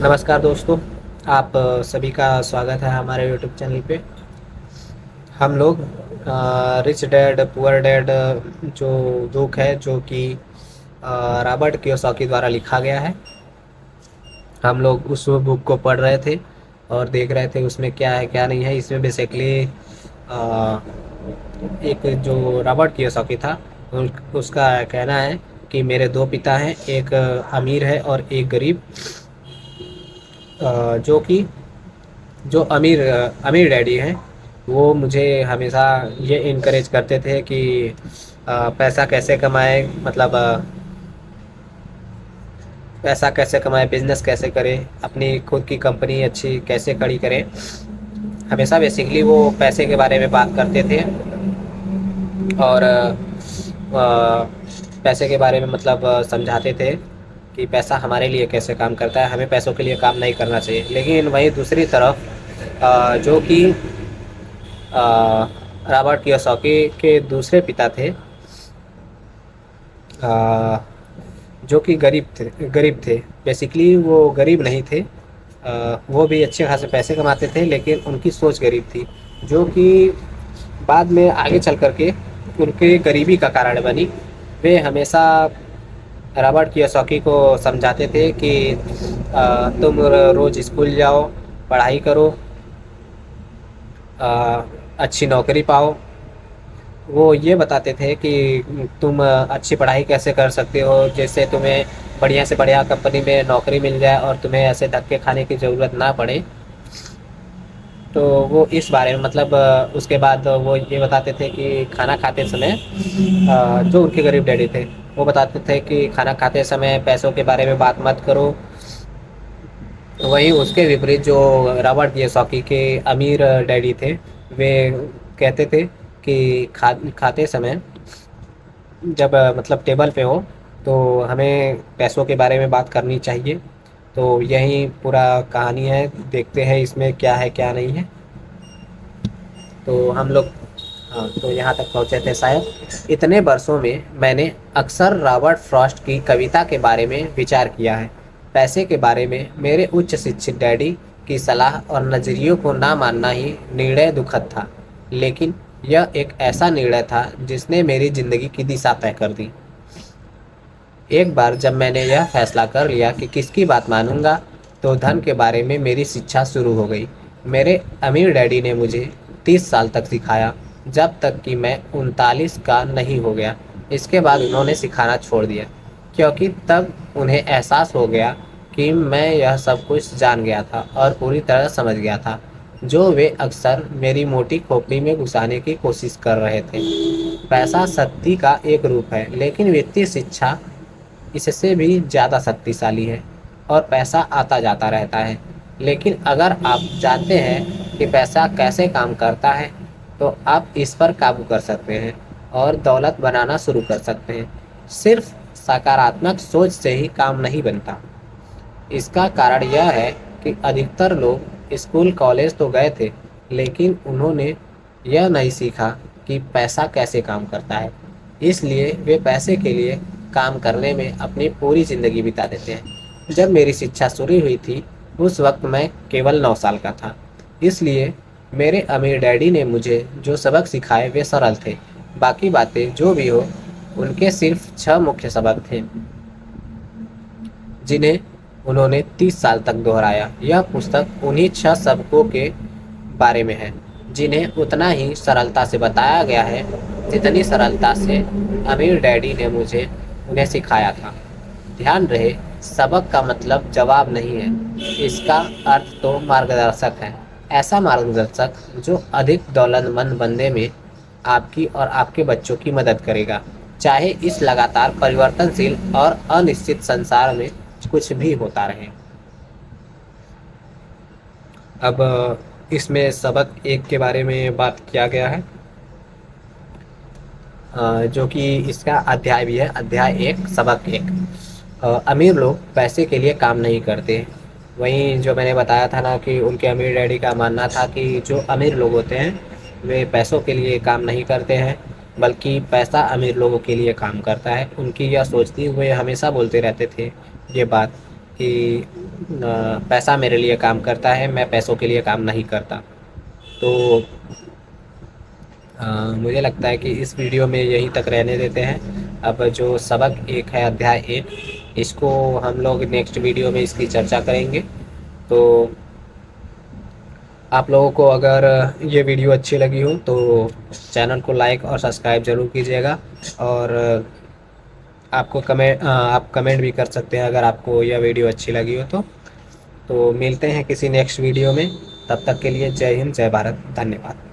नमस्कार दोस्तों, आप सभी का स्वागत है हमारे यूट्यूब चैनल पे। हम लोग रिच डैड पुअर डैड जो बुक है, जो कि रॉबर्ट कियोसाकी द्वारा लिखा गया है, हम लोग उस बुक को पढ़ रहे थे और देख रहे थे उसमें क्या है क्या नहीं है। इसमें बेसिकली एक जो रॉबर्ट कियोसाकी था, उसका कहना है कि मेरे दो पिता हैं, एक अमीर है और एक गरीब। जो कि जो अमीर डैडी हैं, वो मुझे हमेशा ये इनकरेज करते थे कि पैसा कैसे कमाएं, मतलब पैसा कैसे कमाएं, बिजनेस कैसे करें, अपनी खुद की कंपनी अच्छी कैसे खड़ी करें। हमेशा बेसिकली वो पैसे के बारे में बात करते थे और पैसे के बारे में मतलब समझाते थे कि पैसा हमारे लिए कैसे काम करता है, हमें पैसों के लिए काम नहीं करना चाहिए। लेकिन वहीं दूसरी तरफ जो कि रॉबर्ट कियोसाकी के दूसरे पिता थे, जो कि गरीब थे। बेसिकली वो गरीब नहीं थे, वो भी अच्छे खासे पैसे कमाते थे, लेकिन उनकी सोच गरीब थी, जो कि बाद में आगे चल कर के उनके गरीबी का कारण बनी। वे हमेशा रॉबर्ट कियोसाकी को समझाते थे कि तुम रोज़ स्कूल जाओ, पढ़ाई करो, अच्छी नौकरी पाओ। वो ये बताते थे कि तुम अच्छी पढ़ाई कैसे कर सकते हो, जैसे तुम्हें बढ़िया से बढ़िया कंपनी में नौकरी मिल जाए और तुम्हें ऐसे धक्के खाने की ज़रूरत ना पड़े। तो वो इस बारे में मतलब उसके बाद वो ये बताते थे कि खाना खाते समय जो उनके गरीब डैडी थे, वो बताते थे कि खाना खाते समय पैसों के बारे में बात मत करो। वहीं उसके विपरीत जो रॉबर्ट कियोसाकी के अमीर डैडी थे, वे कहते थे कि खाते समय जब मतलब टेबल पे हो तो हमें पैसों के बारे में बात करनी चाहिए। तो यही पूरा कहानी है, देखते हैं इसमें क्या है क्या नहीं है। तो हम लोग, हाँ, तो यहाँ तक पहुँचे थे शायद। इतने वर्षों में मैंने अक्सर रॉबर्ट फ्रॉस्ट की कविता के बारे में विचार किया है। पैसे के बारे में मेरे उच्च शिक्षित डैडी की सलाह और नज़रियों को ना मानना ही निर्णय दुखद था, लेकिन यह एक ऐसा निर्णय था जिसने मेरी ज़िंदगी की दिशा तय कर दी। एक बार जब मैंने यह फैसला कर लिया कि किसकी बात मानूंगा, तो धन के बारे में मेरी शिक्षा शुरू हो गई। मेरे अमीर डैडी ने मुझे 30 साल तक सिखाया, जब तक कि मैं 39 का नहीं हो गया। इसके बाद उन्होंने सिखाना छोड़ दिया, क्योंकि तब उन्हें एहसास हो गया कि मैं यह सब कुछ जान गया था और पूरी तरह समझ गया था, जो वे अक्सर मेरी मोटी खोपड़ी में घुसाने की कोशिश कर रहे थे। पैसा शक्ति का एक रूप है, लेकिन वित्तीय शिक्षा इससे भी ज़्यादा शक्तिशाली है और पैसा आता जाता रहता है। लेकिन अगर आप जानते हैं कि पैसा कैसे काम करता है, तो आप इस पर काबू कर सकते हैं और दौलत बनाना शुरू कर सकते हैं। सिर्फ सकारात्मक सोच से ही काम नहीं बनता। इसका कारण यह है कि अधिकतर लोग स्कूल कॉलेज तो गए थे, लेकिन उन्होंने यह नहीं सीखा कि पैसा कैसे काम करता है। इसलिए वे पैसे के लिए काम करने में अपनी पूरी ज़िंदगी बिता देते हैं। जब मेरी शिक्षा शुरू हुई थी, उस वक्त मैं केवल 9 साल का था। इसलिए मेरे अमीर डैडी ने मुझे जो सबक सिखाए वे सरल थे। बाकी बातें जो भी हो, उनके सिर्फ 6 मुख्य सबक थे, जिन्हें उन्होंने 30 साल तक दोहराया। यह पुस्तक उन्हीं 6 सबकों के बारे में है, जिन्हें उतना ही सरलता से बताया गया है जितनी सरलता से अमीर डैडी ने मुझे उन्हें सिखाया था। ध्यान रहे, सबक का मतलब जवाब नहीं है, इसका अर्थ तो मार्गदर्शक है। ऐसा मार्गदर्शक जो अधिक दौलतमंद बनने में आपकी और आपके बच्चों की मदद करेगा, चाहे इस लगातार परिवर्तनशील और अनिश्चित संसार में कुछ भी होता रहे। अब इसमें सबक एक के बारे में बात किया गया है, जो कि इसका अध्याय भी है। अध्याय 1 सबक 1। अमीर लोग पैसे के लिए काम नहीं करते। वहीं जो मैंने बताया था ना कि उनके अमीर डैडी का मानना था कि जो अमीर लोग होते हैं वे पैसों के लिए काम नहीं करते हैं, बल्कि पैसा अमीर लोगों के लिए काम करता है। उनकी यह सोचती हुए हमेशा बोलते रहते थे ये बात कि पैसा मेरे लिए काम करता है, मैं पैसों के लिए काम नहीं करता। तो मुझे लगता है कि इस वीडियो में यहीं तक रहने देते हैं। अब जो सबक 1 है, अध्याय 1, इसको हम लोग नेक्स्ट वीडियो में इसकी चर्चा करेंगे। तो आप लोगों को अगर ये वीडियो अच्छी लगी हो तो चैनल को लाइक और सब्सक्राइब ज़रूर कीजिएगा। और आप कमेंट भी कर सकते हैं अगर आपको यह वीडियो अच्छी लगी हो तो मिलते हैं किसी नेक्स्ट वीडियो में। तब तक के लिए जय हिंद, जय भारत, धन्यवाद।